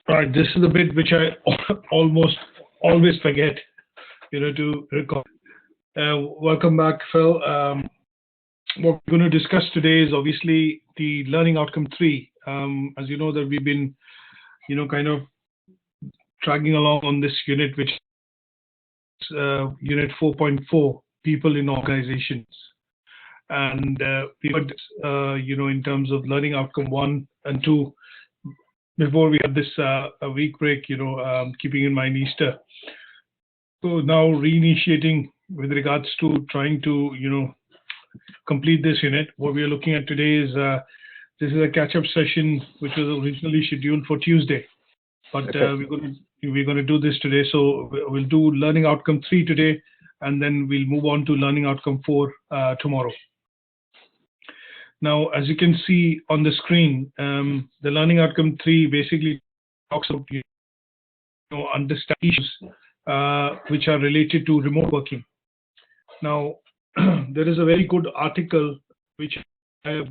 All right, this is the bit which I almost always forget, to record. Welcome back, Phil. What we're going to discuss today is obviously the learning outcome 3. As you know that we've been, kind of dragging along on this unit, which is unit 4.4, people in organizations. And we heard, in terms of learning outcome 1 and 2, before we had this a week break, keeping in mind Easter. So now reinitiating with regards to trying to, complete this unit. What we are looking at today is this is a catch-up session which was originally scheduled for Tuesday, but Okay. we're going to do this today. So we'll do learning outcome 3 today, and then we'll move on to learning outcome 4 tomorrow. Now, as you can see on the screen, the learning outcome 3 basically talks about understand issues which are related to remote working. Now, there is a very good article which I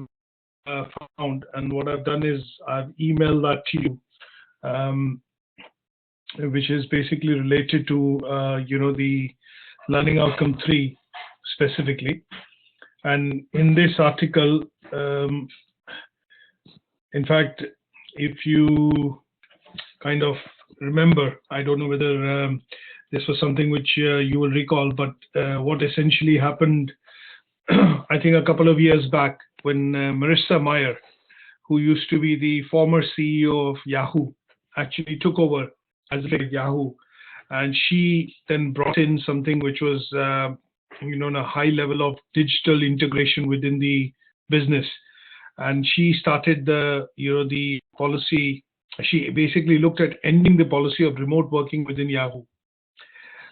have found, and what I've done is I've emailed that to you, which is basically related to the learning outcome 3 specifically. And in this article, in fact, if you kind of remember, I don't know whether this was something which you will recall, but what essentially happened, I think a couple of years back, when Marissa Mayer, who used to be the former CEO of Yahoo, actually took over as head of Yahoo, and she then brought in something which was a high level of digital integration within the business, and she started the policy. She basically looked at ending the policy of remote working within Yahoo,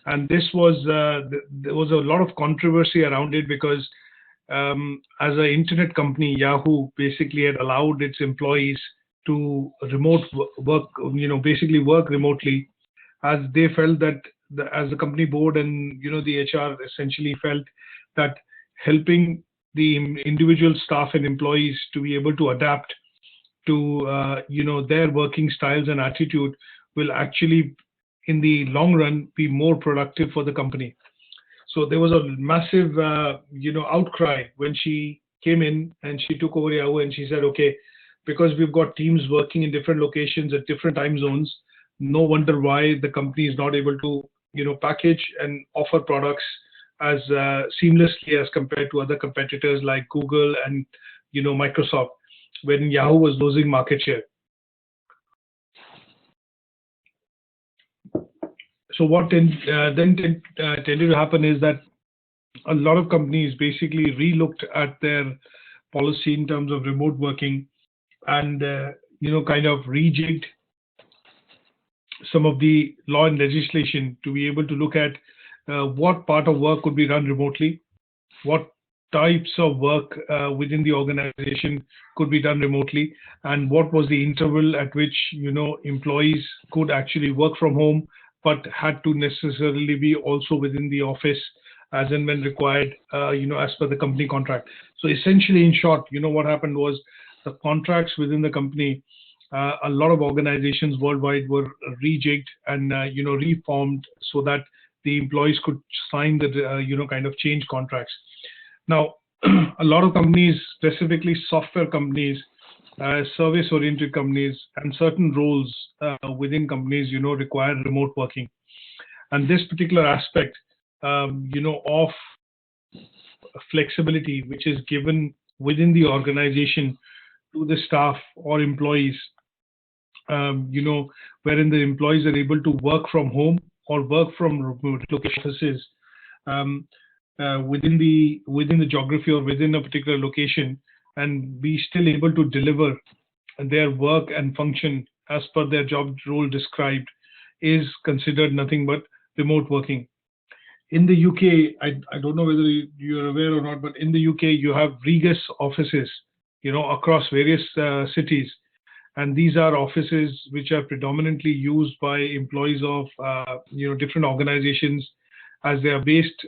and this was there was a lot of controversy around it because as an internet company, Yahoo basically had allowed its employees to remote work, basically work remotely, as they felt that as the company board and the HR essentially felt that helping the individual staff and employees to be able to adapt to their working styles and attitude will actually in the long run be more productive for the company. So there was a massive outcry when she came in and she took over Yahoo, and she said, okay, because we've got teams working in different locations at different time zones, no wonder why the company is not able to package and offer products as seamlessly as compared to other competitors like Google and Microsoft, when Yahoo was losing market share. So what then tended to happen is that a lot of companies basically re-looked at their policy in terms of remote working and kind of rejigged some of the law and legislation to be able to look at what part of work could be done remotely, what types of work within the organization could be done remotely, and what was the interval at which employees could actually work from home but had to necessarily be also within the office as and when required, as per the company contract. So essentially, in short, what happened was the contracts within the company, a lot of organizations worldwide were rejigged and reformed so that the employees could sign the kind of change contracts. Now, a lot of companies, specifically software companies, service-oriented companies, and certain roles within companies, require remote working. And this particular aspect, of flexibility, which is given within the organization to the staff or employees, wherein the employees are able to work from home or work from remote offices within the geography or within a particular location, and be still able to deliver their work and function as per their job role described, is considered nothing but remote working. In the UK, I don't know whether you're aware or not, but in the UK you have Regus offices, across various cities, and these are offices which are predominantly used by employees of different organizations, as they are based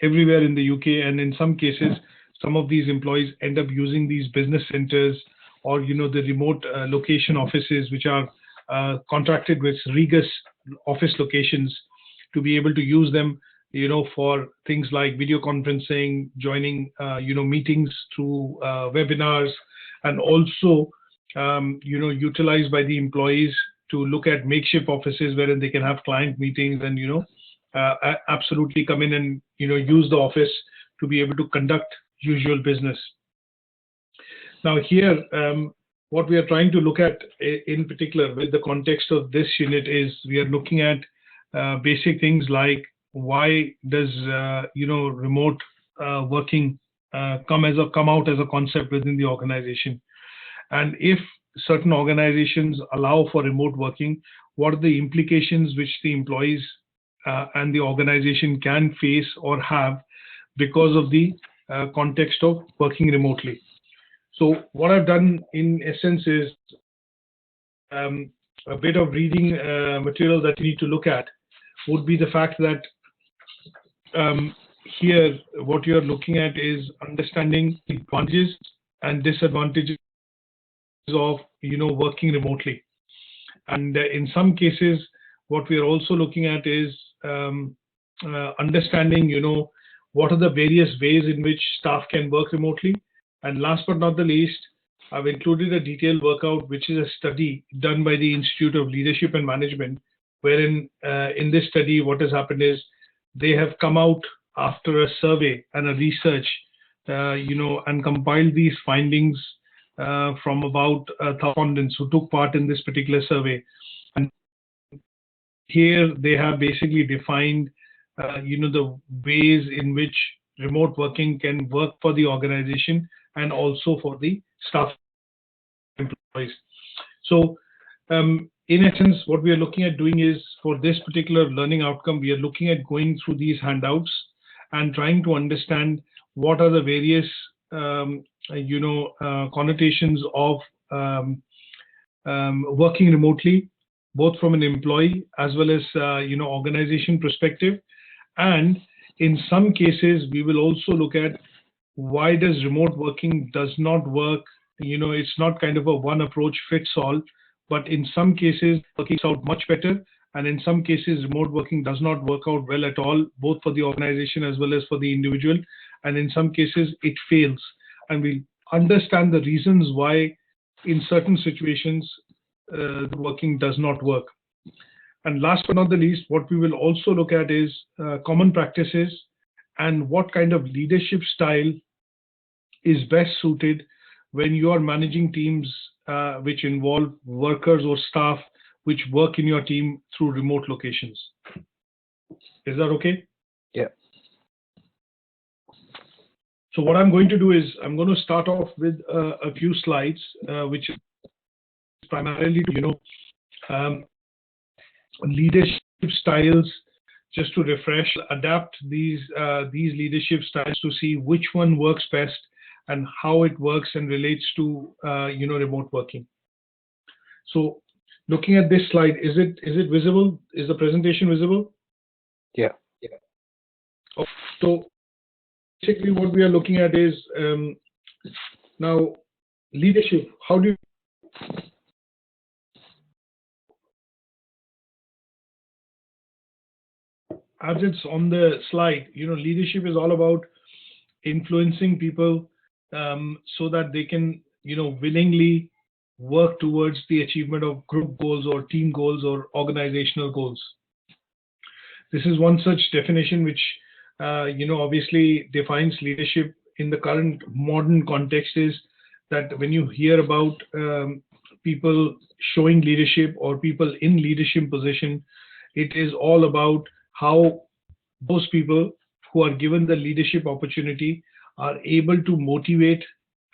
everywhere in the UK, and in some cases some of these employees end up using these business centers or the remote location offices which are contracted with Regus office locations to be able to use them, for things like video conferencing, joining, meetings through webinars, and also, utilized by the employees to look at makeshift offices wherein they can have client meetings and, absolutely come in and, use the office to be able to conduct usual business. Now here, what we are trying to look at in particular with the context of this unit is we are looking at basic things like why does remote working come out as a concept within the organization, and if certain organizations allow for remote working, what are the implications which the employees and the organization can face or have because of the context of working remotely. So what I've done in essence is a bit of reading material that you need to look at would be the fact that here what you're looking at is understanding the advantages and disadvantages of working remotely. And in some cases, what we are also looking at is understanding what are the various ways in which staff can work remotely. And last but not the least, I've included a detailed workout, which is a study done by the Institute of Leadership and Management, wherein in this study, what has happened is they have come out after a survey and a research, and compiled these findings from about respondents who took part in this particular survey. And here they have basically defined, the ways in which remote working can work for the organization and also for the staff employees. So in essence, what we are looking at doing is for this particular learning outcome, we are looking at going through these handouts and trying to understand what are the various connotations of working remotely, both from an employee as well as organization perspective. And in some cases, we will also look at why does remote working does not work. It's not kind of a one approach fits all, but in some cases working out much better, and in some cases remote working does not work out well at all, both for the organization as well as for the individual, and in some cases it fails. And we understand the reasons why in certain situations the working does not work. And last but not the least, what we will also look at is common practices and what kind of leadership style is best suited when you are managing teams which involve workers or staff which work in your team through remote locations. Is that okay? Yeah. So what I'm going to do is I'm going to start off with a few slides, which is primarily leadership styles, just to refresh, adapt these leadership styles to see which one works best and how it works and relates to remote working. So looking at this slide, is it visible? Is the presentation visible? Yeah. Okay. So basically what we are looking at is now leadership. How do you as it's on the slide, leadership is all about influencing people so that they can, willingly work towards the achievement of group goals or team goals or organizational goals. This is one such definition which, obviously defines leadership in the current modern context, is that when you hear about people showing leadership or people in leadership position, it is all about how those people who are given the leadership opportunity are able to motivate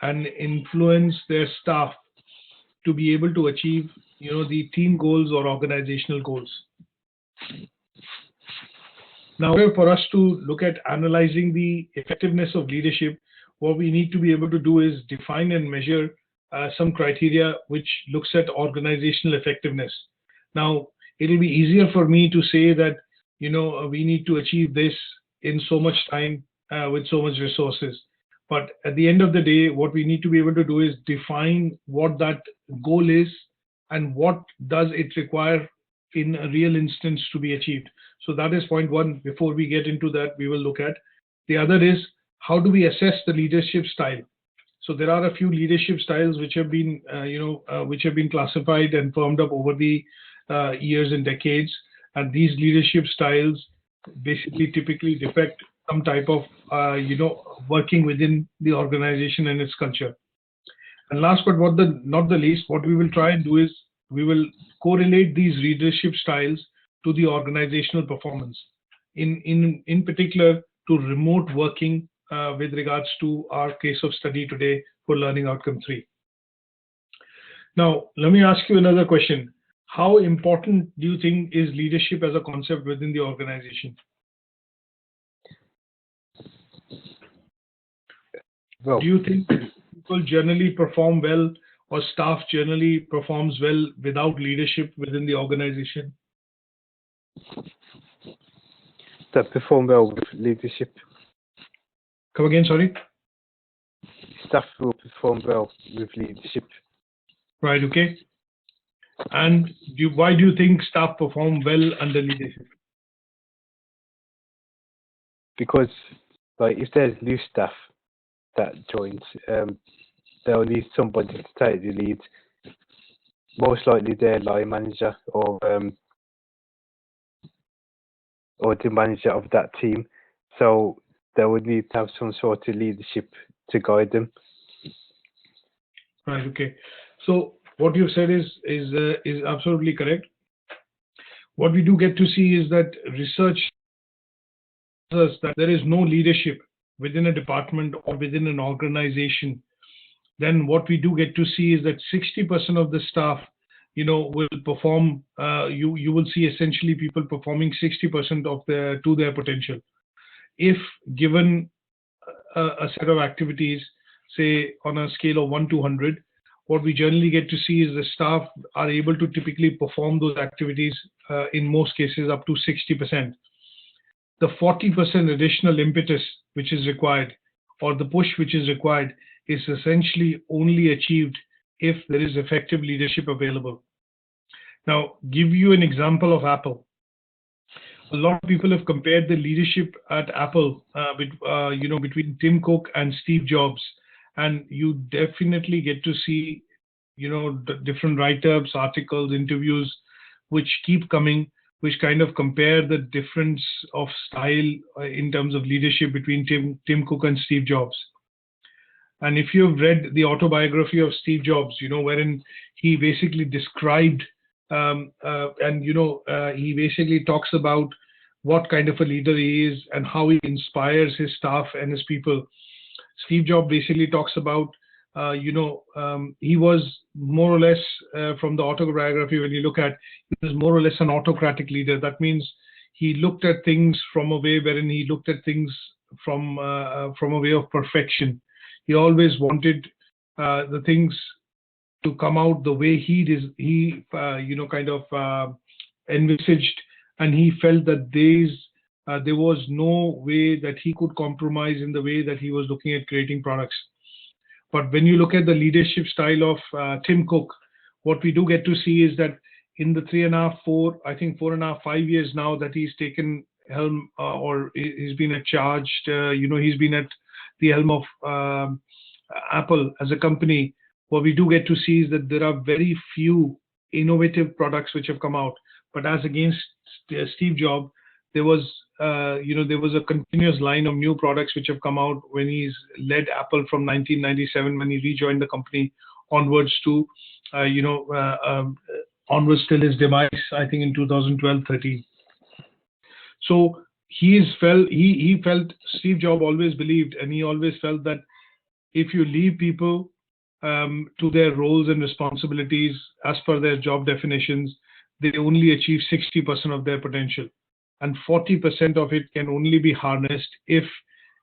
and influence their staff to be able to achieve, the team goals or organizational goals. Now, for us to look at analyzing the effectiveness of leadership, what we need to be able to do is define and measure some criteria which looks at organizational effectiveness. Now, it'll be easier for me to say that, we need to achieve this in so much time with so much resources. But at the end of the day, what we need to be able to do is define what that goal is and what does it require in a real instance to be achieved. So that is point one. Before we get into that, we will look at. The other is, how do we assess the leadership style? So there are a few leadership styles which have been, which have been classified and firmed up over the years and decades. And these leadership styles basically typically reflect some type of, working within the organization and its culture. And last but not the least, what we will try and do is we will correlate these leadership styles to the organizational performance. In particular, to remote working with regards to our case of study today for Learning Outcome 3. Now, let me ask you another question. How important do you think is leadership as a concept within the organization? Well, do you think people generally perform well, or staff generally performs well without leadership within the organization? That perform well with leadership. Come again, sorry? Staff will perform well with leadership. Right, okay. And why do you think staff perform well under leadership? Because, like, if there's new staff that joins, they'll need somebody to take the lead. Most likely their line manager or the manager of that team. So they would need to have some sort of leadership to guide them. Right, okay. So what you said is absolutely correct. What we do get to see is that research says that there is no leadership within a department or within an organization. Then what we do get to see is that 60% of the staff, will perform. You will see essentially people performing 60% of their potential. If given a set of activities, say on a scale of 1 to 100, what we generally get to see is the staff are able to typically perform those activities in most cases up to 60%. The 40% additional impetus which is required, or the push which is required, is essentially only achieved if there is effective leadership available. Now, give you an example of Apple. A lot of people have compared the leadership at Apple between Tim Cook and Steve Jobs, and you definitely get to see different write-ups, articles, interviews which keep coming, which kind of compare the difference of style in terms of leadership between Tim Cook and Steve Jobs. And if you've read the autobiography of Steve Jobs, wherein he basically described he basically talks about what kind of a leader he is and how he inspires his staff and his people. Steve Jobs basically talks about, he was more or less, from the autobiography, when you look at, he was more or less an autocratic leader. That means he looked at things from a way wherein he looked at things from a way of perfection. He always wanted the things to come out the way he envisaged, and he felt that there was no way that he could compromise in the way that he was looking at creating products. But when you look at the leadership style of Tim Cook, what we do get to see is that in the 4.5, 5 years now that he's taken helm, or he's been at charge, he's been at the helm of Apple as a company. What we do get to see is that there are very few innovative products which have come out. But as against Steve Jobs, there was a continuous line of new products which have come out when he's led Apple from 1997, when he rejoined the company, onwards to onwards till his demise, I think in 2012-13. So he felt Steve Jobs always believed, and he always felt that if you leave people to their roles and responsibilities as per their job definitions, they only achieve 60% of their potential, and 40% of it can only be harnessed if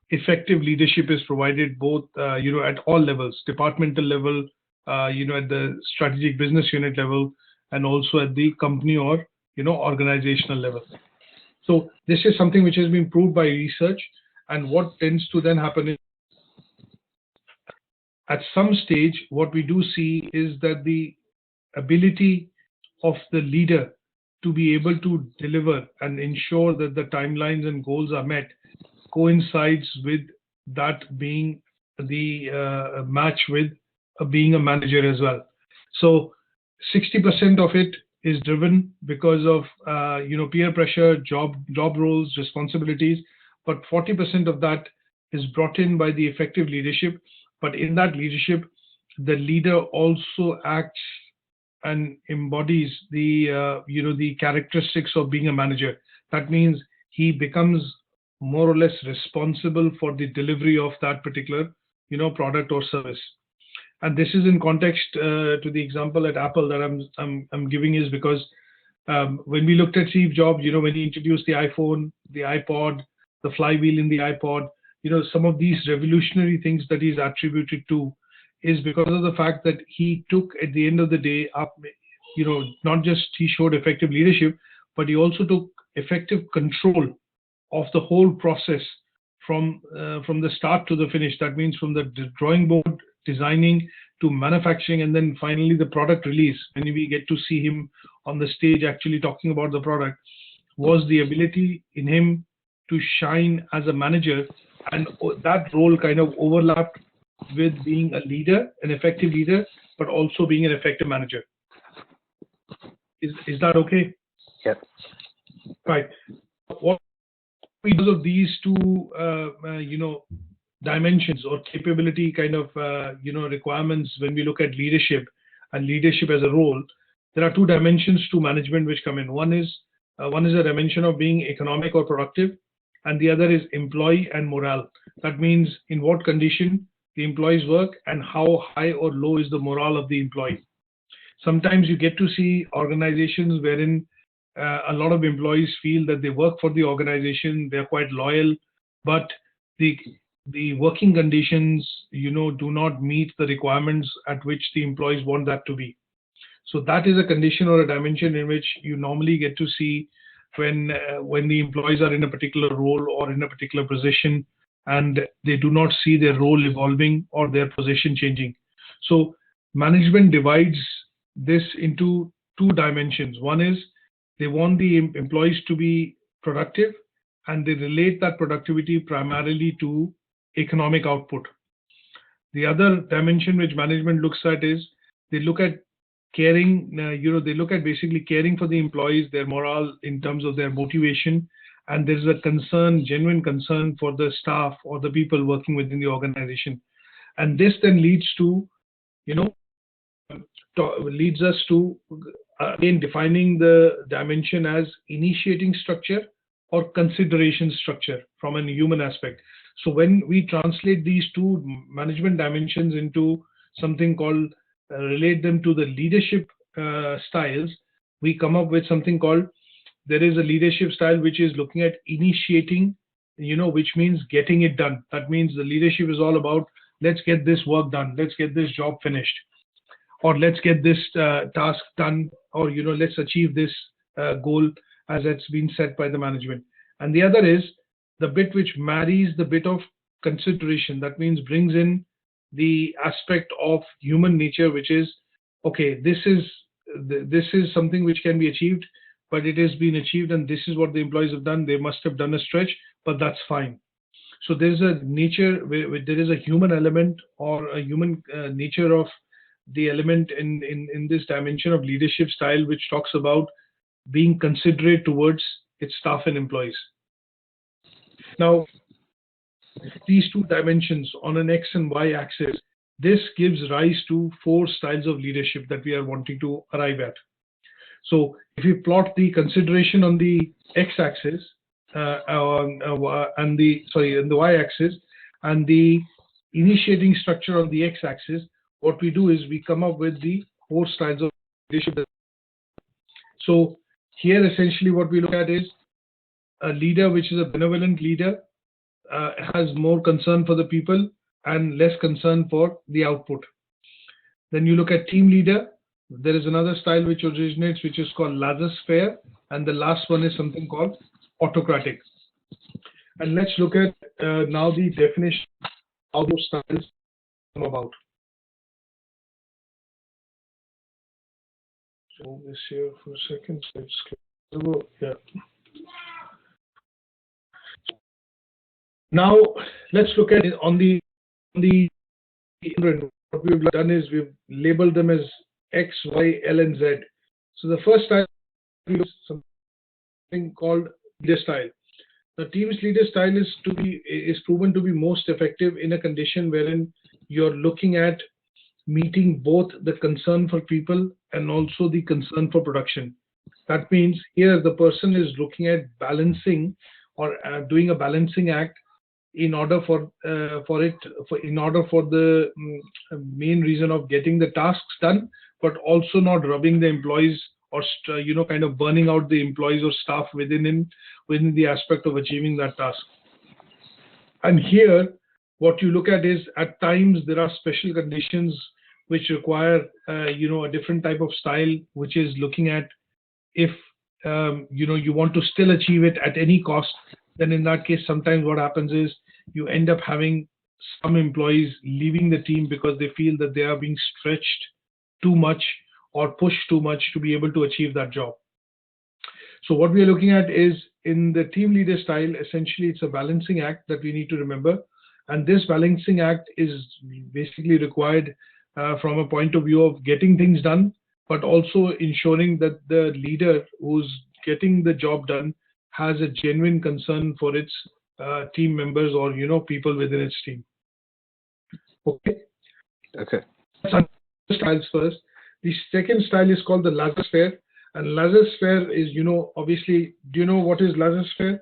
effective leadership is provided, both at all levels, departmental level, at the strategic business unit level, and also at the company or organizational level. So this is something which has been proved by research. And what tends to then happen is, at some stage, what we do see is that the ability of the leader to be able to deliver and ensure that the timelines and goals are met coincides with that being the match with being a manager as well. So 60% of it is driven because of peer pressure, job roles, responsibilities, but 40% of that is brought in by the effective leadership. But in that leadership, the leader also acts and embodies the characteristics of being a manager. That means he becomes more or less responsible for the delivery of that particular product or service. And this is in context to the example at Apple that I'm giving, is because when we looked at Steve Jobs, when he introduced the iPhone, the iPod, the flywheel in the iPod, some of these revolutionary things that he's attributed to is because of the fact that he took, at the end of the day, up, not just he showed effective leadership, but he also took effective control of the whole process from the start to the finish. That means from the drawing board, designing, to manufacturing, and then finally the product release, when we get to see him on the stage actually talking about the product, was the ability in him to shine as a manager. And that role kind of overlapped with being a leader, an effective leader, but also being an effective manager. Is that okay? Yep. Right. What because of these two dimensions or capability kind of requirements, when we look at leadership and leadership as a role, there are two dimensions to management which come in. One is a dimension of being economic or productive, and the other is employee and morale. That means in what condition the employees work and how high or low is the morale of the employee. Sometimes you get to see organizations wherein a lot of employees feel that they work for the organization, they're quite loyal, but the working conditions, do not meet the requirements at which the employees want that to be. So that is a condition or a dimension in which you normally get to see when the employees are in a particular role or in a particular position, and they do not see their role evolving or their position changing. So management divides this into two dimensions. One is they want the employees to be productive, and they relate that productivity primarily to economic output. The other dimension which management looks at is they look at caring, they look at basically caring for the employees, their morale in terms of their motivation, and there's a concern, genuine concern for the staff or the people working within the organization. And this then leads to, leads us to again defining the dimension as initiating structure or consideration structure from a human aspect. So when we translate these two management dimensions into something called relate them to the leadership styles, we come up with something called, there is a leadership style which is looking at initiating, which means getting it done. That means the leadership is all about, let's get this work done, let's get this job finished, or let's get this task done, or let's achieve this goal as it's been set by the management. And the other is the bit which marries the bit of consideration. That means brings in the aspect of human nature, which is, okay, this is something which can be achieved, but it has been achieved, and this is what the employees have done. They must have done a stretch, but that's fine. So there's a nature where there is a human element or a human nature of the element in this dimension of leadership style, which talks about being considerate towards its staff and employees. Now, these two dimensions on an X and Y axis, this gives rise to 4 styles of leadership that we are wanting to arrive at. So if we plot the consideration on the X axis and the Y axis, and the initiating structure on the X axis, what we do is we come up with the 4 styles of leadership. So here essentially what we look at is a leader which is a benevolent leader, has more concern for the people and less concern for the output. Then you look at team leader. There is another style which originates, which is called laissez-faire, and the last one is something called autocratic. And let's look at now the definition of how those styles come about. move this here for a second. So it's closable. Yeah. Now let's look at it on the what we've done is we've labeled them as X, Y, L, and Z. So the first style is something called leader style. The team's leader style is proven to be most effective in a condition wherein you're looking at meeting both the concern for people and also the concern for production. That means here the person is looking at balancing or doing a balancing act in order for the main reason of getting the tasks done, but also not rubbing the employees or kind of burning out the employees or staff within the aspect of achieving that task. And here, what you look at is at times there are special conditions which require a different type of style, which is looking at if you want to still achieve it at any cost. Then in that case, sometimes what happens is you end up having some employees leaving the team because they feel that they are being stretched too much or pushed too much to be able to achieve that job. So what we are looking at is in the team leader style, essentially it's a balancing act that we need to remember. And this balancing act is basically required from a point of view of getting things done, but also ensuring that the leader who's getting the job done has a genuine concern for its team members or people within its team. Okay. Styles first. The second style is called the laissez-faire, and laissez-faire is obviously. Do you know what is laissez-faire?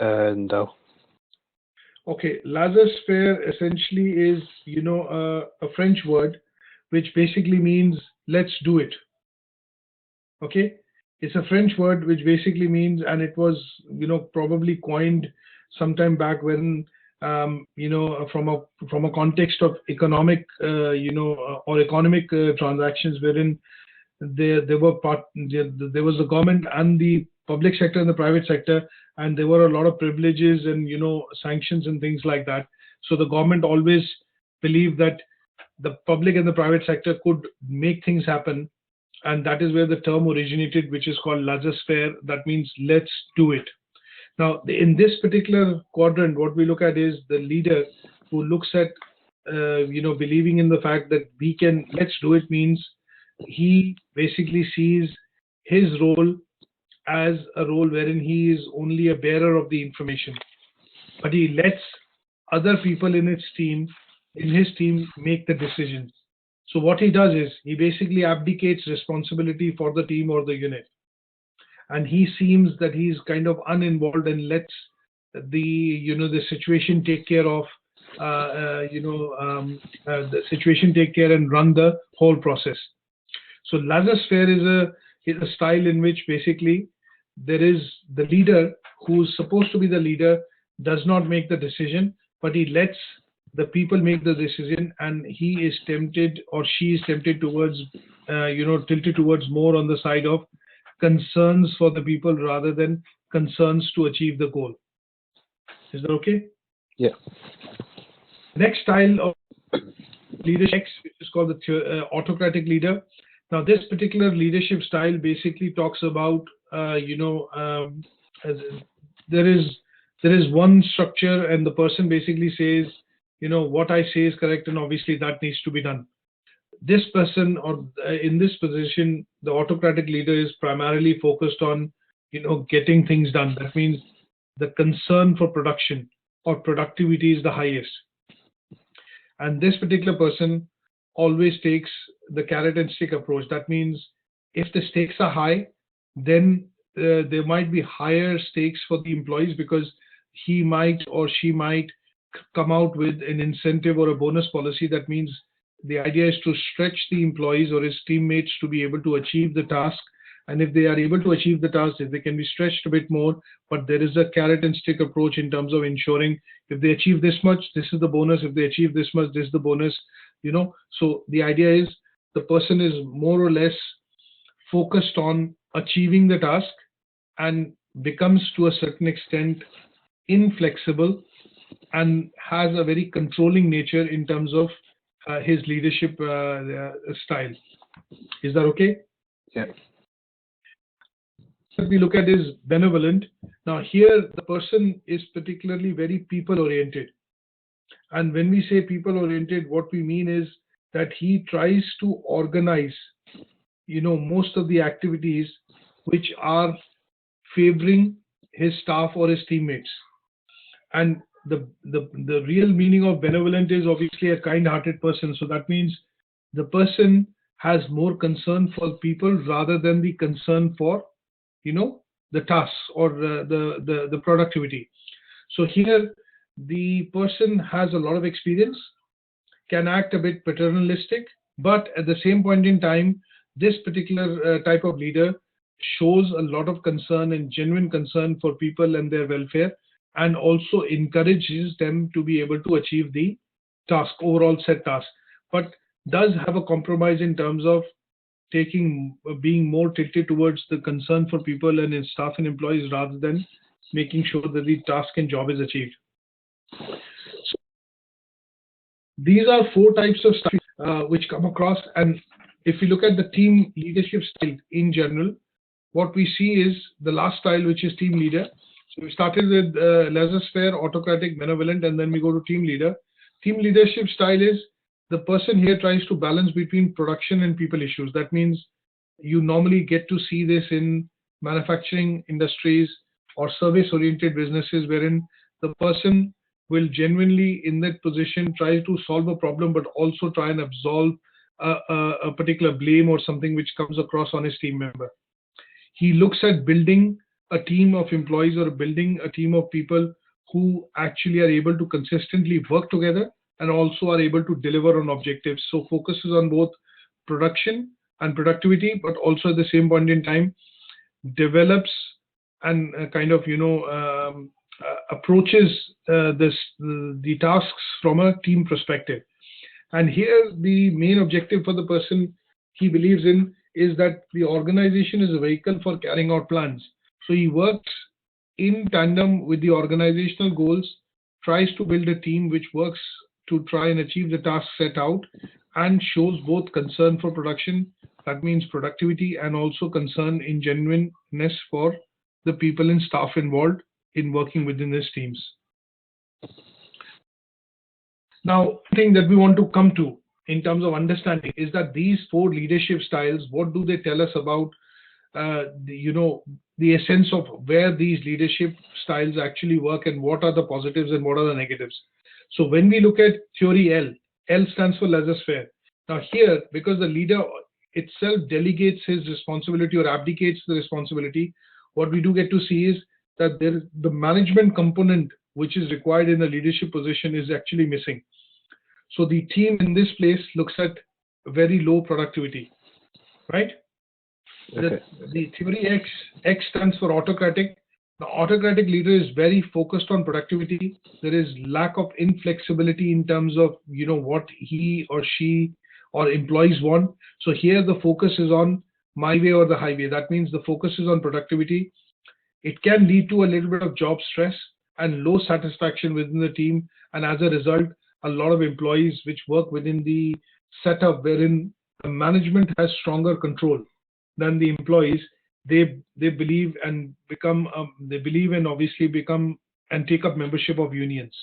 No. Okay, laissez-faire essentially is a French word, which basically means let's do it. Okay. It's a French word which basically means, and it was, probably coined sometime back when, from a context of economic, or economic transactions wherein there was the government and the public sector and the private sector, and there were a lot of privileges and sanctions and things like that. So the government always believed that the public and the private sector could make things happen. And that is where the term originated, which is called laissez-faire. That means let's do it. Now, in this particular quadrant, what we look at is the leader who looks at, believing in the fact that let's do it means he basically sees his role as a role wherein he is only a bearer of the information, but he lets other people in his team make the decisions. So what he does is he basically abdicates responsibility for the team or the unit, and he seems that he's kind of uninvolved and lets the situation take care of the situation take care and run the whole process. So laissez-faire is a style in which basically there is the leader who's supposed to be the leader does not make the decision, but he lets the people make the decision, and he is tempted or she is tempted towards, tilted towards more on the side of concerns for the people rather than concerns to achieve the goal. Is that okay? Yeah. Next style of leadership, which is called the autocratic leader. Now, this particular leadership style basically talks about, there is one structure, and the person basically says, what I say is correct, and obviously that needs to be done. This person, or in this position, the autocratic leader is primarily focused on, getting things done. That means the concern for production or productivity is the highest. And this particular person always takes the carrot and stick approach. That means if the stakes are high, then there might be higher stakes for the employees because he might or she might come out with an incentive or a bonus policy. That means the idea is to stretch the employees or his teammates to be able to achieve the task. And if they are able to achieve the task, if they can be stretched a bit more, but there is a carrot and stick approach in terms of ensuring if they achieve this much, this is the bonus. If they achieve this much, this is the bonus. So the idea is the person is more or less focused on achieving the task and becomes to a certain extent inflexible and has a very controlling nature in terms of his leadership style. Is that okay? Yeah. What we look at is benevolent. Now here the person is particularly very people oriented. And when we say people oriented, what we mean is that he tries to organize, most of the activities which are favoring his staff or his teammates. And the real meaning of benevolent is obviously a kind-hearted person. So that means the person has more concern for people rather than the concern for, the tasks or the productivity. So here the person has a lot of experience, can act a bit paternalistic, but at the same point in time, this particular type of leader shows a lot of concern and genuine concern for people and their welfare, and also encourages them to be able to achieve the overall set task, but does have a compromise in terms of being more tilted towards the concern for people and his staff and employees rather than making sure that the task and job is achieved. So these are 4 types of stuff which come across, and if you look at the team leadership style in general, what we see is the last style, which is team leader. So we started with laissez-faire, autocratic, benevolent, and then we go to team leader. Team leadership style is the person here tries to balance between production and people issues. That means you normally get to see this in manufacturing industries or service-oriented businesses, wherein the person will genuinely, in that position, try to solve a problem, but also try and absolve a particular blame or something which comes across on his team member. He looks at building a team of employees or building a team of people who actually are able to consistently work together and also are able to deliver on objectives. So focuses on both production and productivity, but also at the same point in time develops and approaches the tasks from a team perspective. And here the main objective for the person he believes in is that the organization is a vehicle for carrying out plans. So he works in tandem with the organizational goals, tries to build a team which works to try and achieve the tasks set out, and shows both concern for production, that means productivity, and also concern in genuineness for the people and staff involved in working within these teams. Now, the thing that we want to come to in terms of understanding is that these 4 leadership styles, what do they tell us about the essence of where these leadership styles actually work and what are the positives and what are the negatives. So when we look at theory L stands for laissez-faire. Now here, because the leader itself delegates his responsibility or abdicates the responsibility, what we do get to see is that the management component which is required in a leadership position is actually missing. So the team in this place looks at very low productivity, right? Okay. The theory X stands for autocratic. The autocratic leader is very focused on productivity. There is lack of inflexibility in terms of what he or she or employees want. So here the focus is on my way or the highway. That means the focus is on productivity. It can lead to a little bit of job stress and low satisfaction within the team, and as a result, a lot of employees which work within the setup wherein the management has stronger control than the employees, they believe and become obviously become and take up membership of unions.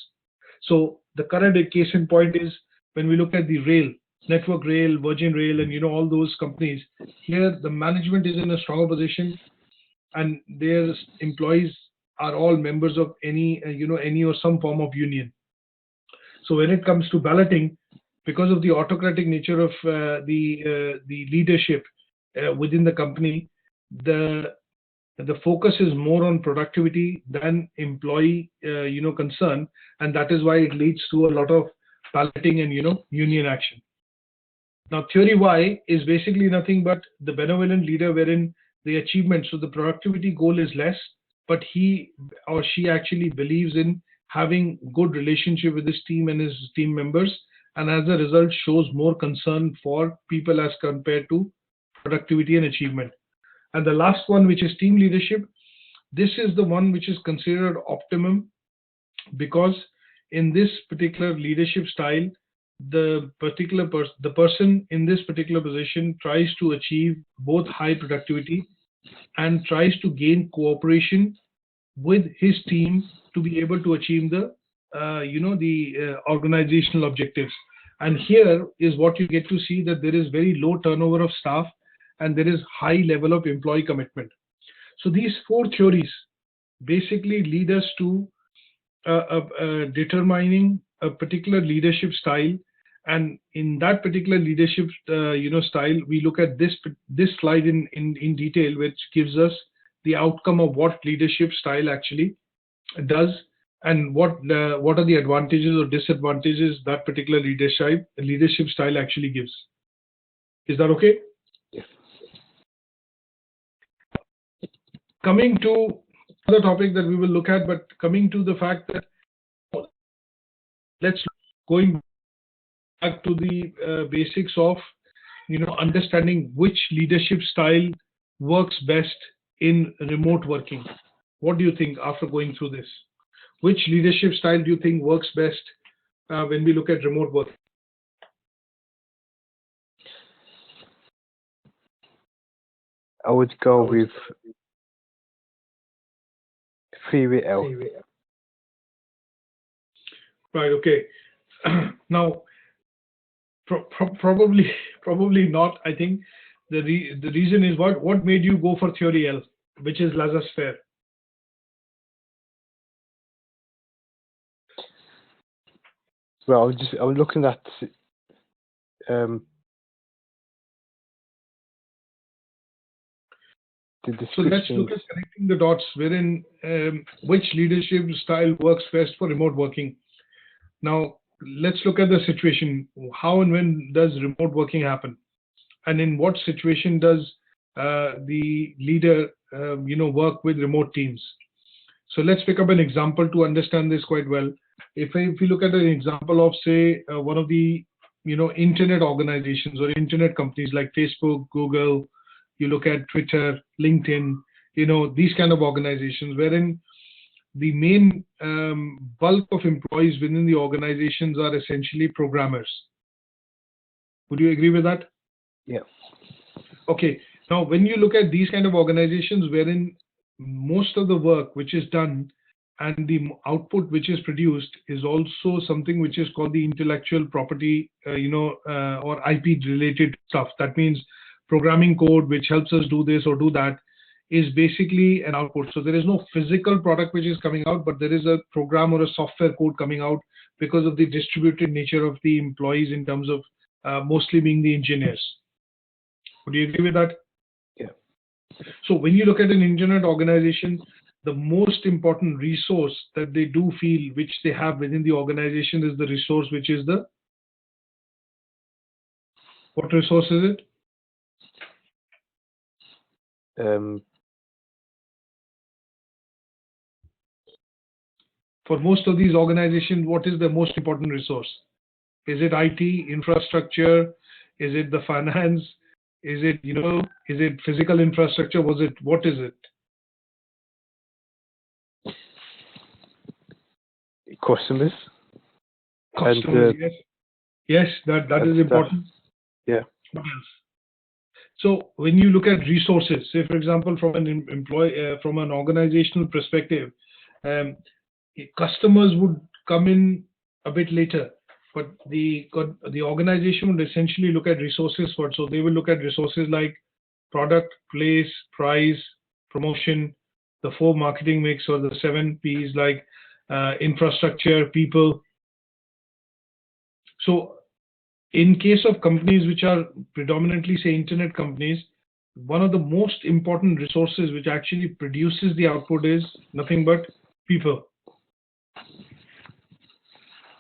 So the current case in point is when we look at the rail, Network Rail, Virgin Rail, and all those companies. Here the management is in a stronger position, and their employees are all members of any or some form of union. So when it comes to balloting, because of the autocratic nature of the leadership within the company, the focus is more on productivity than employee concern, and that is why it leads to a lot of balloting and union action. Now theory Y is basically nothing but the benevolent leader, wherein the achievement, so the productivity goal is less, but he or she actually believes in having good relationship with his team and his team members, and as a result shows more concern for people as compared to productivity and achievement. And the last one, which is team leadership, this is the one which is considered optimum, because in this particular leadership style, the person in this particular position tries to achieve both high productivity and tries to gain cooperation with his team to be able to achieve the organizational objectives. And here is what you get to see, that there is very low turnover of staff and there is high level of employee commitment. So these four theories basically lead us to determining a particular leadership style. And in that particular leadership style, we look at this slide in detail, which gives us the outcome of what leadership style actually does, and what are the advantages or disadvantages that particular leadership style actually gives. Is that okay? Yes. Coming to another topic that we will look at, but coming to the fact that going back to the basics of understanding which leadership style works best in remote working. What do you think after going through this? Which leadership style do you think works best when we look at remote work? I would go with 3L. Right. Okay. Now, probably not. I think the reason is what made you go for theory L, which is laissez-faire. Well, I was looking at the description. So let's look at connecting the dots, wherein which leadership style works best for remote working. Now, let's look at the situation. How and when does remote working happen? And in what situation does the leader work with remote teams? So let's pick up an example to understand this quite well. If we look at an example of, say, one of the internet organizations or internet companies like Facebook, Google, you look at Twitter, LinkedIn, these kind of organizations, wherein the main bulk of employees within the organizations are essentially programmers. Would you agree with that? Yeah. Okay. Now, when you look at these kind of organizations, wherein most of the work which is done and the output which is produced is also something which is called the intellectual property, or IP related stuff. That means programming code which helps us do this or do that is basically an output. So there is no physical product which is coming out, but there is a program or a software code coming out because of the distributed nature of the employees in terms of mostly being the engineers. Would you agree with that? Yeah. So when you look at an internet organization, the most important resource that they do feel which they have within the organization is the resource which is what resource is it? For most of these organizations, what is the most important resource? Is it IT, infrastructure? Is it the finance? Is it, is it physical infrastructure? What is it? Customers. Customers, yes. Yes, that is important. Yeah. What else? So when you look at resources, say for example, from an from an organizational perspective, customers would come in a bit later, but the organization would essentially look at resources first. So they will look at resources like product, place, price, promotion, the 4 marketing mix or the 7 P's, like infrastructure, people. So in case of companies which are predominantly, say, internet companies, one of the most important resources which actually produces the output is nothing but people.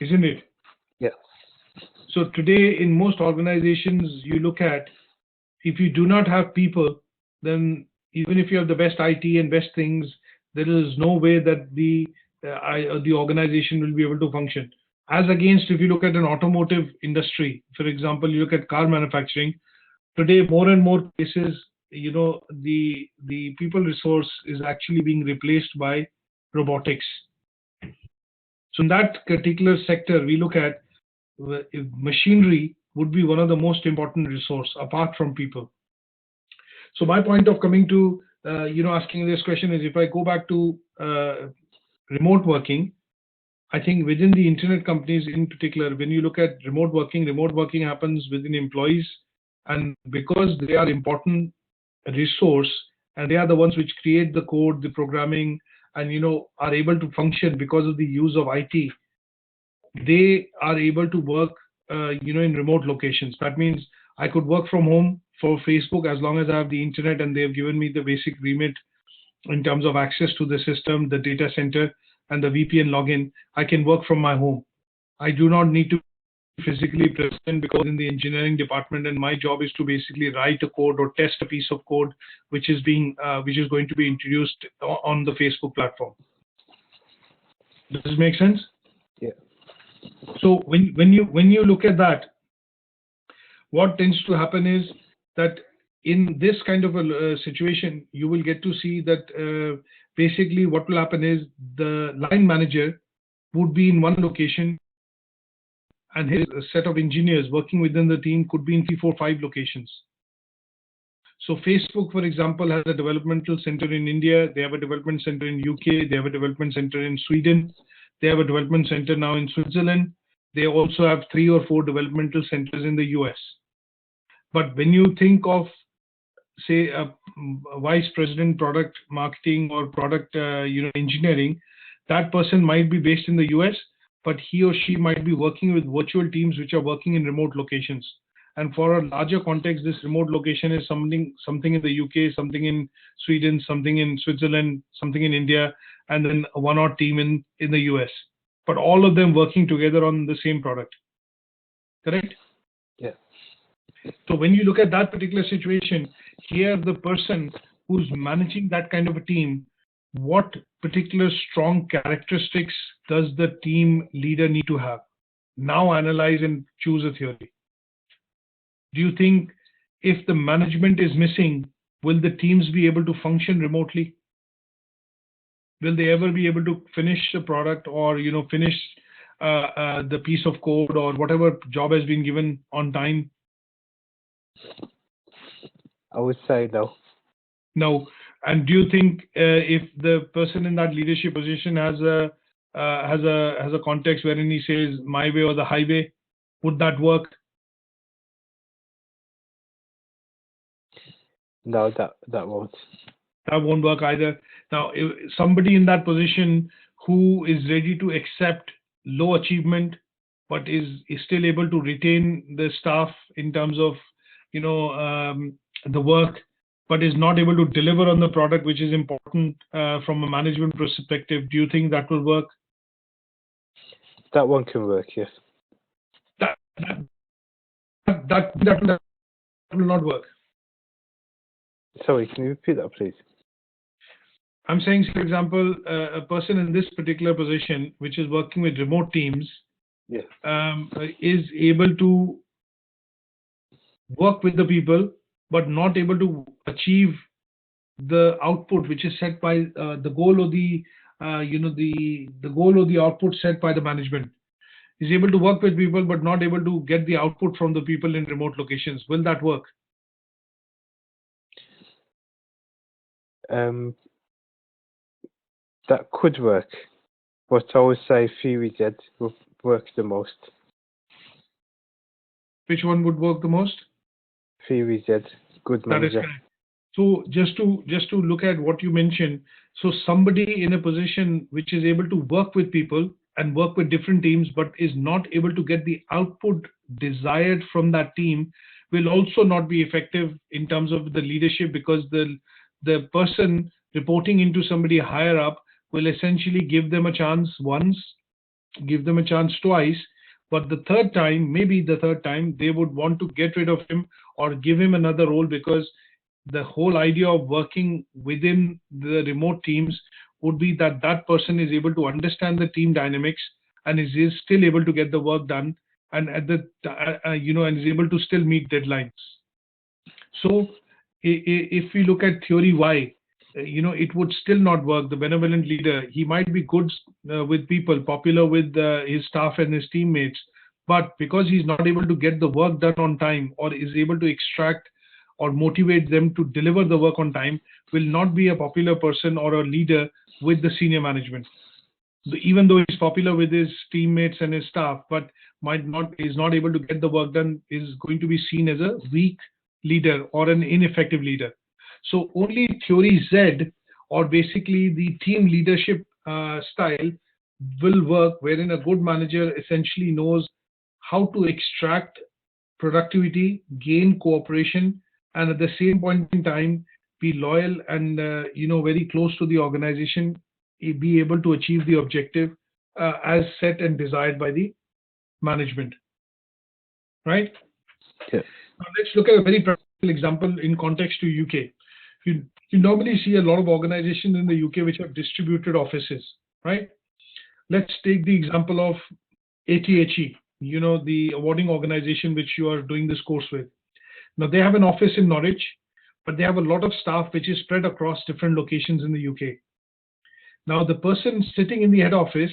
Isn't it? Yeah. So today in most organizations, you look at, if you do not have people, then even if you have the best IT and best things, there is no way that the organization will be able to function. As against, if you look at an automotive industry, for example, you look at car manufacturing, today more and more cases, the people resource is actually being replaced by robotics. So in that particular sector, we look at machinery would be one of the most important resource apart from people. So my point of coming to asking this question is, if I go back to remote working, I think within the internet companies in particular, when you look at remote working happens within employees, and because they are important resource and they are the ones which create the code, the programming, and are able to function because of the use of IT, they are able to work in remote locations. That means I could work from home for Facebook as long as I have the internet and they have given me the basic remit in terms of access to the system, the data center, and the VPN login. I can work from my home. I do not need to be physically present because in the engineering department, and my job is to basically write a code or test a piece of code which is going to be introduced on the Facebook platform. Does this make sense? Yeah. So when you look at that, what tends to happen is that in this kind of a situation, you will get to see that basically what will happen is the line manager would be in one location and his set of engineers working within the team could be in 3, 4, 5 locations. So Facebook, for example, has a developmental center in India. They have a development center in UK. They have a development center in Sweden. They have a development center now in Switzerland. They also have 3 or 4 developmental centers in the US. But when you think of, say, a vice president product marketing or product engineering, that person might be based in the US, but he or she might be working with virtual teams which are working in remote locations. And for a larger context, this remote location is something in the UK, something in Sweden, something in Switzerland, something in India, and then a one-odd team in the US. But all of them working together on the same product. Correct? Yeah. So when you look at that particular situation, here the person who's managing that kind of a team, what particular strong characteristics does the team leader need to have? Now analyze and choose a theory. Do you think if the management is missing, will the teams be able to function remotely? Will they ever be able to finish the product or finish the piece of code or whatever job has been given on time? I would say no. No. And do you think if the person in that leadership position has a context wherein he says my way or the highway, would that work? No, that won't. That won't work either. Now, if somebody in that position who is ready to accept low achievement, but is still able to retain the staff in terms of the work, but is not able to deliver on the product, which is important from a management perspective, do you think that will work? That one can work, yes. That will not work. Sorry, can you repeat that, please? I'm saying, for example, a person in this particular position, which is working with remote teams, Yeah. Is able to work with the people, but not able to achieve the output which is set by the goal or the goal or the output set by the management. Is able to work with people, but not able to get the output from the people in remote locations. Will that work? That could work, but I would say Theory Z would work the most. Which one would work the most? Theory Z, good manager. That is correct. So just to look at what you mentioned, so somebody in a position which is able to work with people and work with different teams, but is not able to get the output desired from that team, will also not be effective in terms of the leadership, because the person reporting into somebody higher up will essentially give them a chance once, give them a chance twice, but the third time, maybe the third time, they would want to get rid of him or give him another role, because the whole idea of working within the remote teams would be that that person is able to understand the team dynamics and is still able to get the work done, and at the and is able to still meet deadlines. So if we look at theory Y, it would still not work. The benevolent leader, he might be good with people, popular with his staff and his teammates, but because he's not able to get the work done on time or is able to extract or motivate them to deliver the work on time, will not be a popular person or a leader with the senior management. Even though he's popular with his teammates and his staff, but is not able to get the work done, is going to be seen as a weak leader or an ineffective leader. So only theory Z, or basically the team leadership style, will work, wherein a good manager essentially knows how to extract productivity, gain cooperation, and at the same point in time be loyal and very close to the organization, be able to achieve the objective as set and desired by the management. Right? Yeah. Now let's look at a very practical example in context to UK. You normally see a lot of organizations in the UK which have distributed offices, right? Let's take the example of ATHE, the awarding organization which you are doing this course with. Now they have an office in Norwich, but they have a lot of staff which is spread across different locations in the UK. Now the person sitting in the head office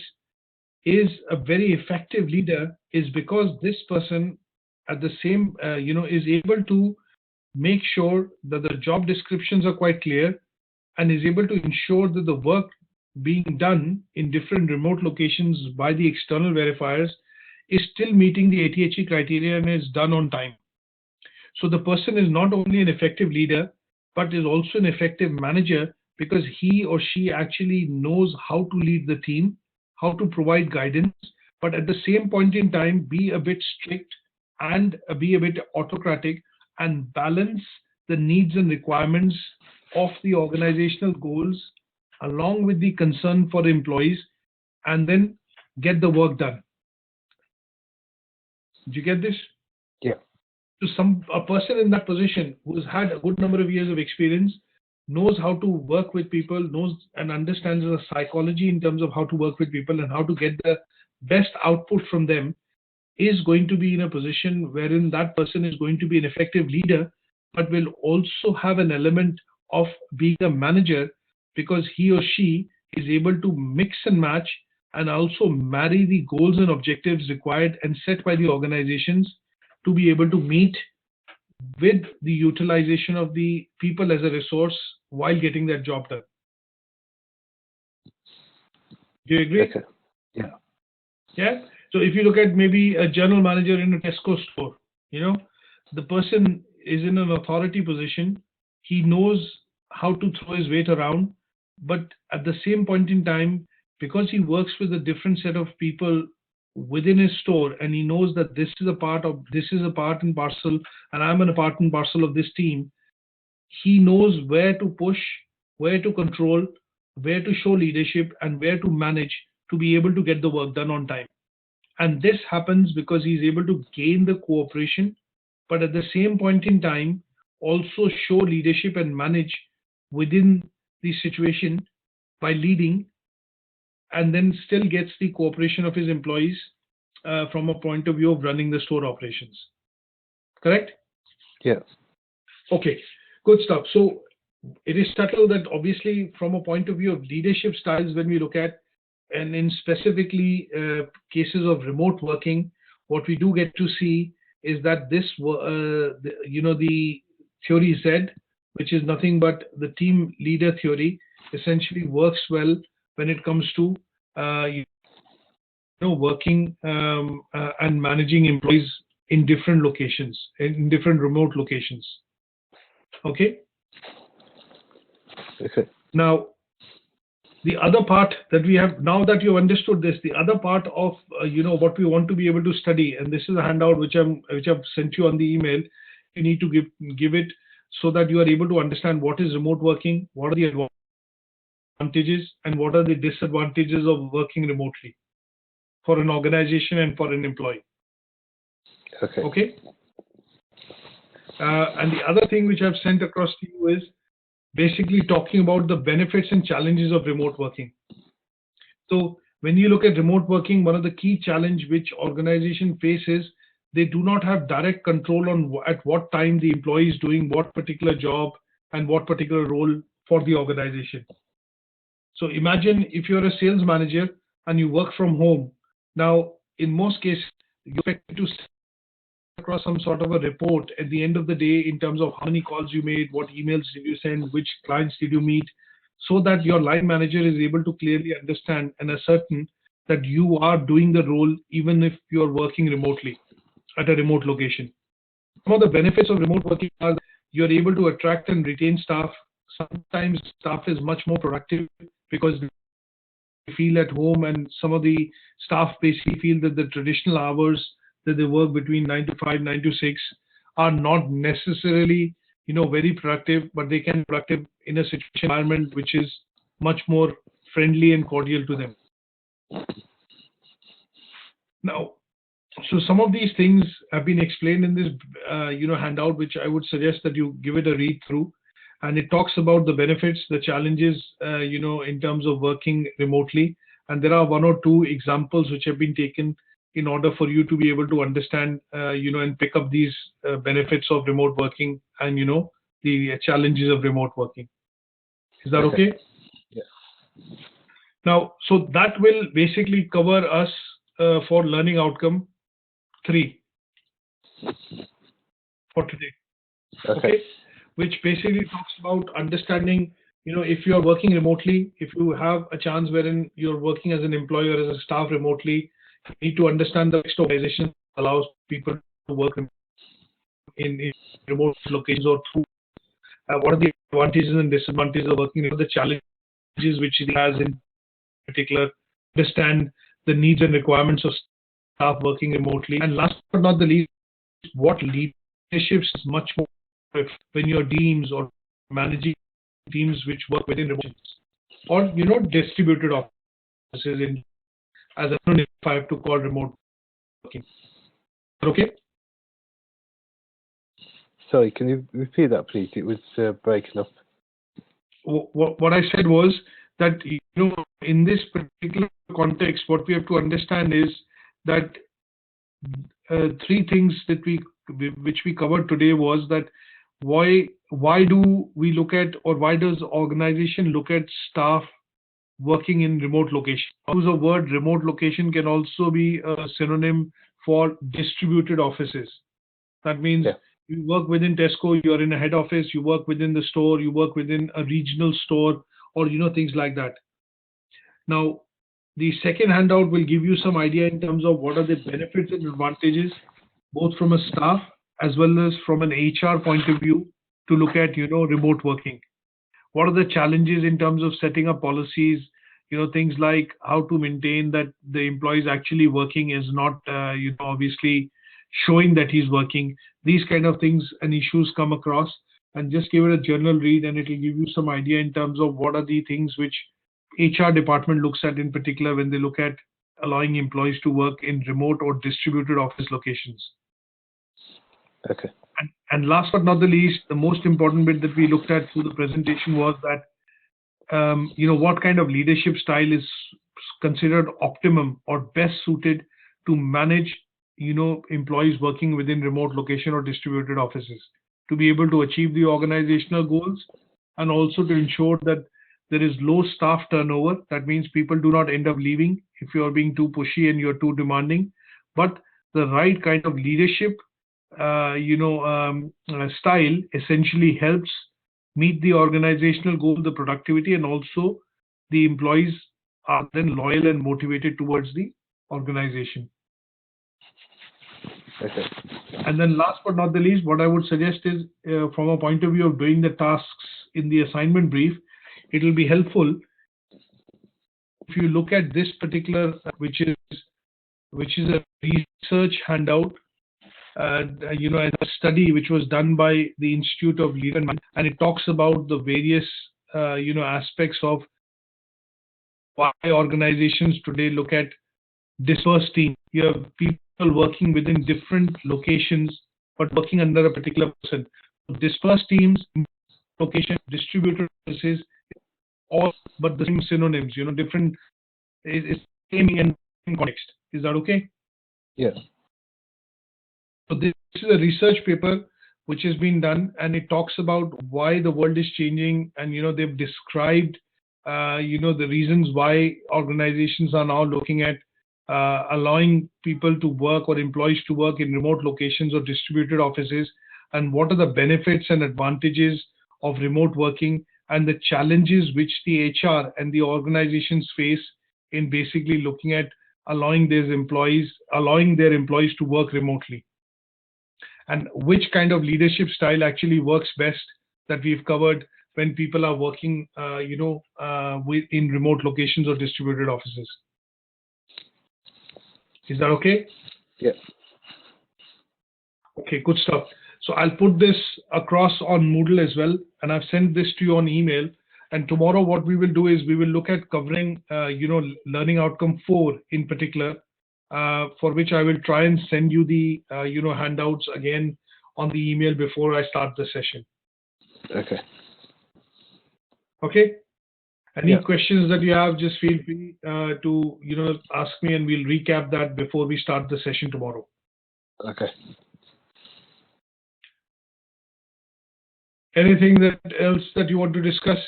is a very effective leader, is because this person at the same, is able to make sure that the job descriptions are quite clear and is able to ensure that the work being done in different remote locations by the external verifiers is still meeting the ATHE criteria and is done on time. So the person is not only an effective leader, but is also an effective manager, because he or she actually knows how to lead the team, how to provide guidance, but at the same point in time be a bit strict and be a bit autocratic and balance the needs and requirements of the organizational goals along with the concern for the employees, and then get the work done. Did you get this? Yeah. So a person in that position who has had a good number of years of experience, knows how to work with people, knows and understands the psychology in terms of how to work with people and how to get the best output from them, is going to be in a position wherein that person is going to be an effective leader, but will also have an element of being a manager, because he or she is able to mix and match and also marry the goals and objectives required and set by the organizations to be able to meet with the utilization of the people as a resource while getting that job done. Do you agree? Okay. Yeah. Yeah. So if you look at maybe a general manager in a Tesco store, the person is in an authority position. He knows how to throw his weight around, but at the same point in time, because he works with a different set of people within his store, and he knows that this is a part and parcel, and I'm a part and parcel of this team, he knows where to push, where to control, where to show leadership, and where to manage to be able to get the work done on time. And this happens because he's able to gain the cooperation, but at the same point in time, also show leadership and manage within the situation by leading, and then still gets the cooperation of his employees from a point of view of running the store operations. Correct? Yeah. Okay, good stuff. So it is subtle that obviously from a point of view of leadership styles, when we look at, and in specifically cases of remote working, what we do get to see is that this, the theory Z, which is nothing but the team leader theory, essentially works well when it comes to working and managing employees in different locations, in different remote locations. Okay. Okay. Now, the other part that we have, now that you've understood this, the other part of what we want to be able to study, and this is a handout which I've sent you on the email. You need to give it so that you are able to understand what is remote working, what are the advantages, and what are the disadvantages of working remotely for an organization and for an employee. Okay. Okay. And the other thing which I've sent across to you is basically talking about the benefits and challenges of remote working. So when you look at remote working, one of the key challenge which organization faces, they do not have direct control on at what time the employee is doing what particular job and what particular role for the organization. So imagine if you're a sales manager and you work from home. Now, in most cases, you expect to send across some sort of a report at the end of the day in terms of how many calls you made, what emails did you send, which clients did you meet, so that your line manager is able to clearly understand and ascertain that you are doing the role even if you're working remotely at a remote location. Some of the benefits of remote working are that you're able to attract and retain staff. Sometimes staff is much more productive because they feel at home, and some of the staff basically feel that the traditional hours that they work between 9 to 5, 9 to 6 are not necessarily, very productive, but they can be productive in a situation environment which is much more friendly and cordial to them. Now, so some of these things have been explained in this, handout, which I would suggest that you give it a read through. And it talks about the benefits, the challenges, in terms of working remotely. And there are one or two examples which have been taken in order for you to be able to understand, and pick up these benefits of remote working and, the challenges of remote working. Is that okay? Yeah. Now, so that will basically cover us for learning outcome 3 for today. Okay. Which basically talks about understanding, if you are working remotely, if you have a chance wherein you're working as an employer, as a staff remotely, you need to understand the next organization allows people to work in remote locations or through. What are the advantages and disadvantages of working? The challenges which it has in particular. Understand the needs and requirements of staff working remotely, and last but not the least, what leadership is much more when you're teams or managing teams which work within remote or distributed offices in, as I don't know if I have to call remote working. Okay. Sorry, can you repeat that, please? It was breaking up. What I said was that in this particular context, what we have to understand is that 3 things that which we covered today was that why do we look at, or why does organization look at staff working in remote location? Use the word remote location can also be a synonym for distributed offices. That means you work within Tesco, you're in a head office, you work within the store, you work within a regional store, or things like that. Now, the second handout will give you some idea in terms of what are the benefits and advantages, both from a staff as well as from an HR point of view, to look at, remote working. What are the challenges in terms of setting up policies, things like how to maintain that the employee is actually working, is not, obviously showing that he's working. These kind of things and issues come across, and just give it a journal read, and it will give you some idea in terms of what are the things which HR department looks at in particular when they look at allowing employees to work in remote or distributed office locations. Okay. And last but not the least, the most important bit that we looked at through the presentation was that, what kind of leadership style is considered optimum or best suited to manage, employees working within remote location or distributed offices, to be able to achieve the organizational goals, and also to ensure that there is low staff turnover. That means people do not end up leaving if you are being too pushy and you're too demanding, but the right kind of leadership style essentially helps meet the organizational goal, the productivity, and also the employees are then loyal and motivated towards the organization. Okay. And then last but not the least, what I would suggest is, from a point of view of doing the tasks in the assignment brief, it will be helpful if you look at this particular, which is a research handout, a study which was done by the Institute of Leadership and Management, and it talks about the various, aspects of why organizations today look at dispersed teams. You have people working within different locations, but working under a particular person. Dispersed teams, location, distributed offices, all but the same synonyms. Different is same and in context. Is that okay? Yeah. So this is a research paper which has been done, and it talks about why the world is changing, and they've described the reasons why organizations are now looking at allowing people to work or employees to work in remote locations or distributed offices, and what are the benefits and advantages of remote working, and the challenges which the HR and the organizations face in basically looking at allowing their employees to work remotely, and which kind of leadership style actually works best, that we've covered when people are working in remote locations or distributed offices. Is that okay? Yeah. Okay, good stuff. So I'll put this across on Moodle as well, and I've sent this to you on email. And tomorrow what we will do is we will look at covering, learning outcome 4 in particular, for which I will try and send you the, handouts again on the email before I start the session. Okay. Okay. Any Yeah. questions that you have, just feel free to, ask me, and we'll recap that before we start the session tomorrow. Okay. Anything else that you want to discuss?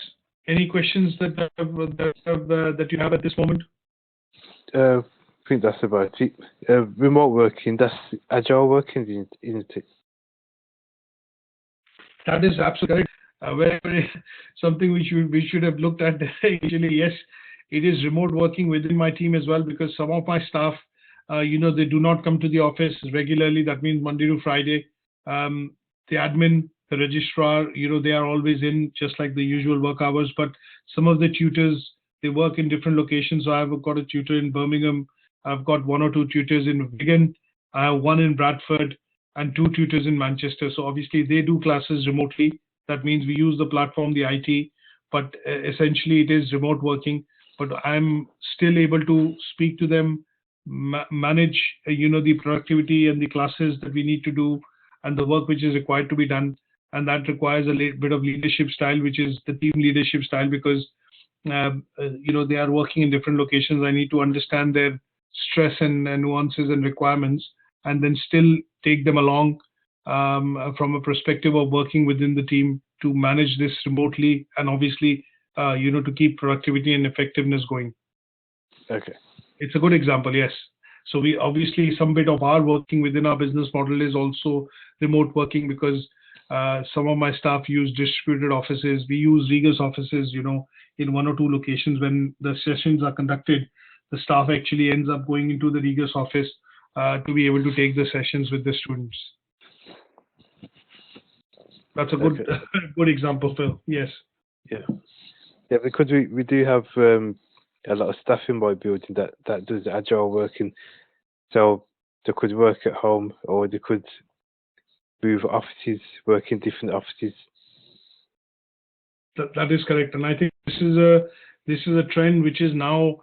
Any questions that you have at this moment? I think that's about it. Remote working, that's agile working, isn't it? That is absolutely very something we should have looked at initially. Yes, it is remote working within my team as well, because some of my staff, they do not come to the office regularly. That means Monday to Friday. The admin, the registrar, they are always in, just like the usual work hours. But some of the tutors, they work in different locations. So I've got a tutor in Birmingham. I've got 1 or 2 tutors in Wigan. I have 1 in Bradford and 2 tutors in Manchester. So obviously they do classes remotely. That means we use the platform, the IT, but essentially it is remote working. But I'm still able to speak to them, manage, the productivity and the classes that we need to do, and the work which is required to be done. And that requires a bit of leadership style, which is the team leadership style, because they are working in different locations. I need to understand their stress and nuances and requirements, and then still take them along from a perspective of working within the team to manage this remotely, and obviously, to keep productivity and effectiveness going. Okay. It's a good example, yes. So we obviously, some bit of our working within our business model is also remote working, because some of my staff use distributed offices. We use Regus offices, in 1 or 2 locations. When the sessions are conducted, the staff actually ends up going into the Regus office to be able to take the sessions with the students. That's a good, Okay. good example, Phil. Yes. Yeah. Yeah, because we do have a lot of staff in my building that does agile working, so they could work at home, or they could move offices, work in different offices. That is correct, and I think this is a trend which is now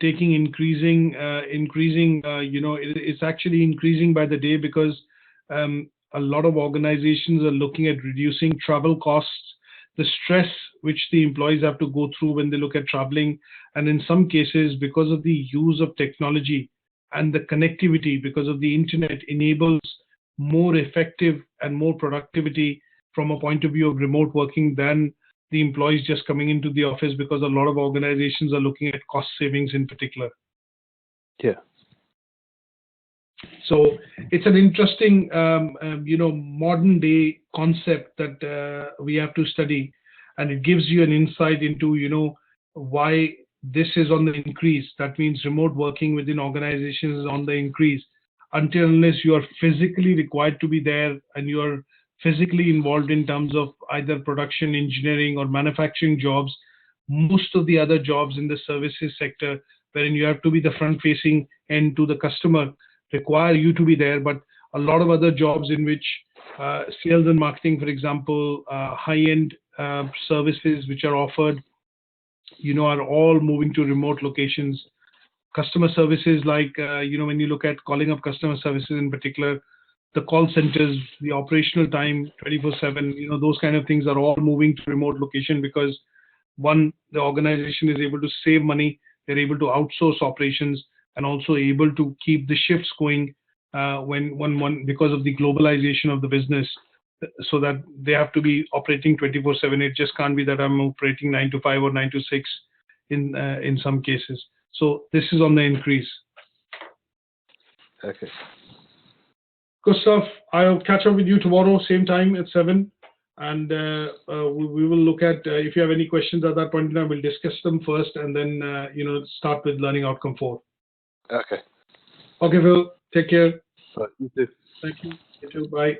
taking increasing. It's actually increasing by the day, because a lot of organizations are looking at reducing travel costs, the stress which the employees have to go through when they look at traveling, and in some cases, because of the use of technology and the connectivity, because of the internet, enables more effective and more productivity from a point of view of remote working than the employees just coming into the office, because a lot of organizations are looking at cost savings in particular. Yeah. So it's an interesting, modern day concept that we have to study, and it gives you an insight into, why this is on the increase. That means remote working within organizations is on the increase. Until unless you are physically required to be there, and you are physically involved in terms of either production, engineering, or manufacturing jobs, most of the other jobs in the services sector, wherein you have to be the front facing end to the customer, require you to be there. But a lot of other jobs in which sales and marketing, for example, high-end services which are offered, are all moving to remote locations. Customer services, like, when you look at calling up customer services in particular, the call centers, the operational time 24/7, those kind of things are all moving to remote location, because one, the organization is able to save money, they're able to outsource operations, and also able to keep the shifts going because of the globalization of the business, so that they have to be operating 24/7. It just can't be that I'm operating 9 to 5 or 9 to 6 in some cases. So this is on the increase. Okay. Good stuff. I'll catch up with you tomorrow, same time at 7. And we will look at, if you have any questions at that point in time, we'll discuss them first and then, start with learning outcome 4. Okay. Okay, Phil. Take care. Right, you too. Thank you. You too. Bye.